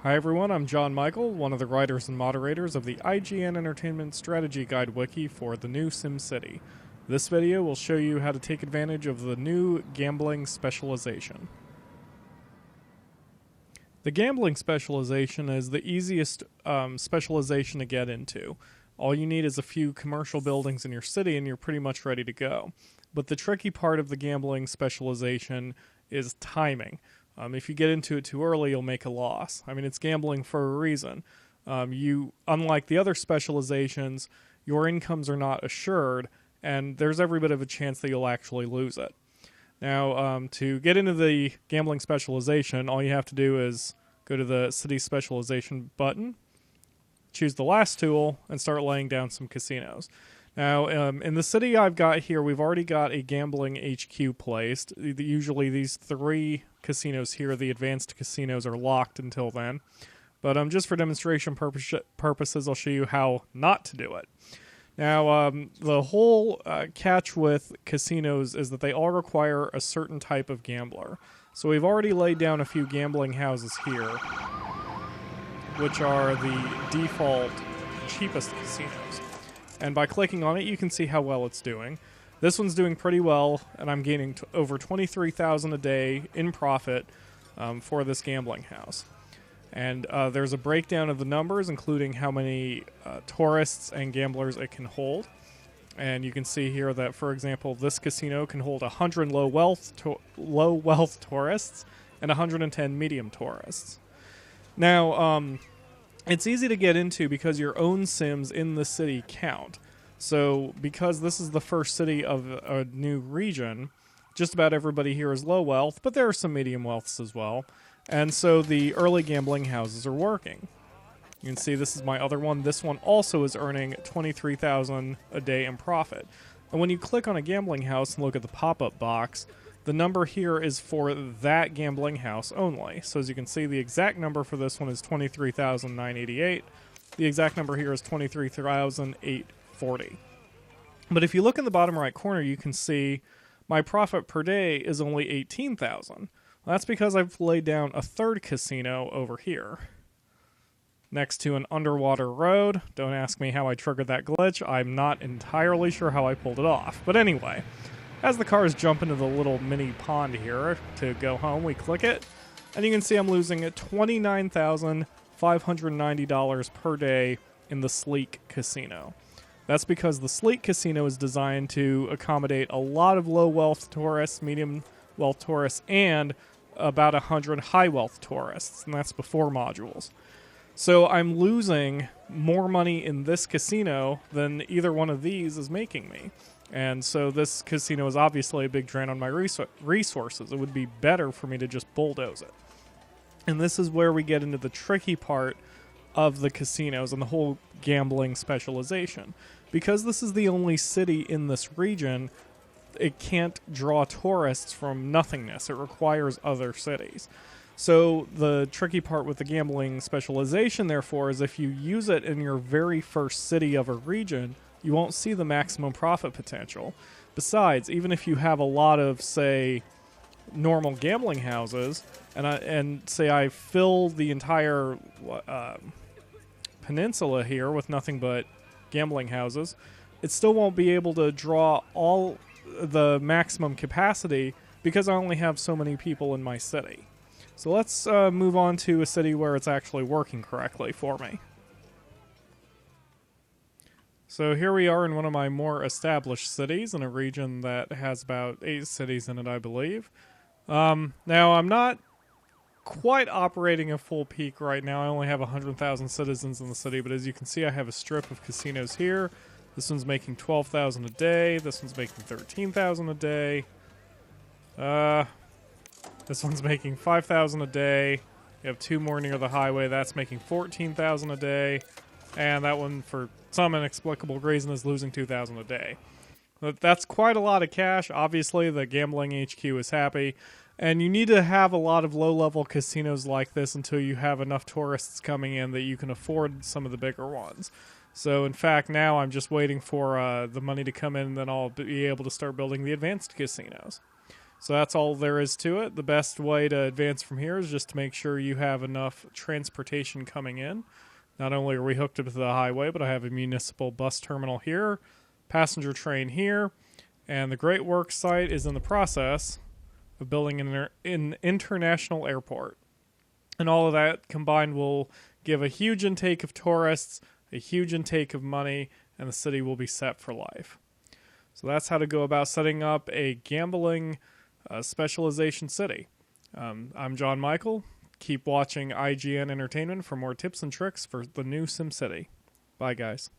Hi everyone, I'm John Michael, one of the writers and moderators of the IGN Entertainment Strategy Guide Wiki for the new SimCity. This video will show you how to take advantage of the new gambling specialization. The gambling specialization is the easiest specialization to get into. All you need is a few commercial buildings in your city and you're pretty much ready to go. But the tricky part of the gambling specialization is timing. If you get into it too early, you'll make a loss. I mean, it's gambling for a reason. Unlike the other specializations, your incomes are not assured, and there's every bit of a chance that you'll actually lose it. Now, to get into the gambling specialization, all you have to do is go to the City Specialization button, choose the last tool, and start laying down some casinos. Now, in the city I've got here, we've already got a gambling HQ placed. Usually these three casinos here, the advanced casinos, are locked until then. But just for demonstration purposes, I'll show you how not to do it. Now, the whole catch with casinos is that they all require a certain type of gambler. So we've already laid down a few gambling houses here, which are the default cheapest casinos. And by clicking on it, you can see how well it's doing. This one's doing pretty well, and I'm gaining over $23,000 a day in profit for this gambling house. And there's a breakdown of the numbers, including how many tourists and gamblers it can hold. And you can see here that, for example, this casino can hold 100 low wealth tourists and 110 medium tourists. Now, it's easy to get into because your own Sims in the city count. So because this is the first city of a new region, just about everybody here is low wealth, but there are some medium wealths as well. And so the early gambling houses are working. You can see this is my other one. This one also is earning $23,000 a day in profit. And when you click on a gambling house and look at the pop-up box, the number here is for that gambling house only. So as you can see, the exact number for this one is $23,988. The exact number here is $23,840. But if you look in the bottom right corner, you can see my profit per day is only $18,000. Well, that's because I've laid down a third casino over here, next to an underwater road. Don't ask me how I triggered that glitch. I'm not entirely sure how I pulled it off. But anyway, as the cars jump into the little mini pond here to go home, we click it, and you can see I'm losing $29,590 per day in the Sleek Casino. That's because the Sleek Casino is designed to accommodate a lot of low-wealth tourists, medium-wealth tourists, and about 100 high-wealth tourists, and that's before modules. So I'm losing more money in this casino than either one of these is making me. And so this casino is obviously a big drain on my resources. It would be better for me to just bulldoze it. And this is where we get into the tricky part of the casinos and the whole gambling specialization. Because this is the only city in this region, it can't draw tourists from nothingness. It requires other cities. So the tricky part with the gambling specialization, therefore, is if you use it in your very first city of a region, you won't see the maximum profit potential. Besides, even if you have a lot of, say, normal gambling houses, and say I fill the entire peninsula here with nothing but gambling houses, it still won't be able to draw all the maximum capacity because I only have so many people in my city. So let's move on to a city where it's actually working correctly for me. So here we are in one of my more established cities in a region that has about 8 cities in it, I believe. Now, I'm not quite operating a full peak right now. I only have 100,000 citizens in the city, but as you can see, I have a strip of casinos here. This one's making $12,000 a day. This one's making $13,000 a day. This one's making $5,000 a day. You have 2 more near the highway. That's making $14,000 a day. And that one, for some inexplicable reason, is losing $2,000 a day. But that's quite a lot of cash. Obviously, the gambling HQ is happy. And you need to have a lot of low-level casinos like this until you have enough tourists coming in that you can afford some of the bigger ones. So, in fact, now I'm just waiting for the money to come in, and then I'll be able to start building the advanced casinos. So that's all there is to it. The best way to advance from here is just to make sure you have enough transportation coming in. Not only are we hooked up to the highway, but I have a municipal bus terminal here, passenger train here, and the Great Works site is in the process of building an international airport. And all of that combined will give a huge intake of tourists, a huge intake of money, and the city will be set for life. So that's how to go about setting up a gambling specialization city. I'm John Michael. Keep watching IGN Entertainment for more tips and tricks for the new SimCity. Bye, guys.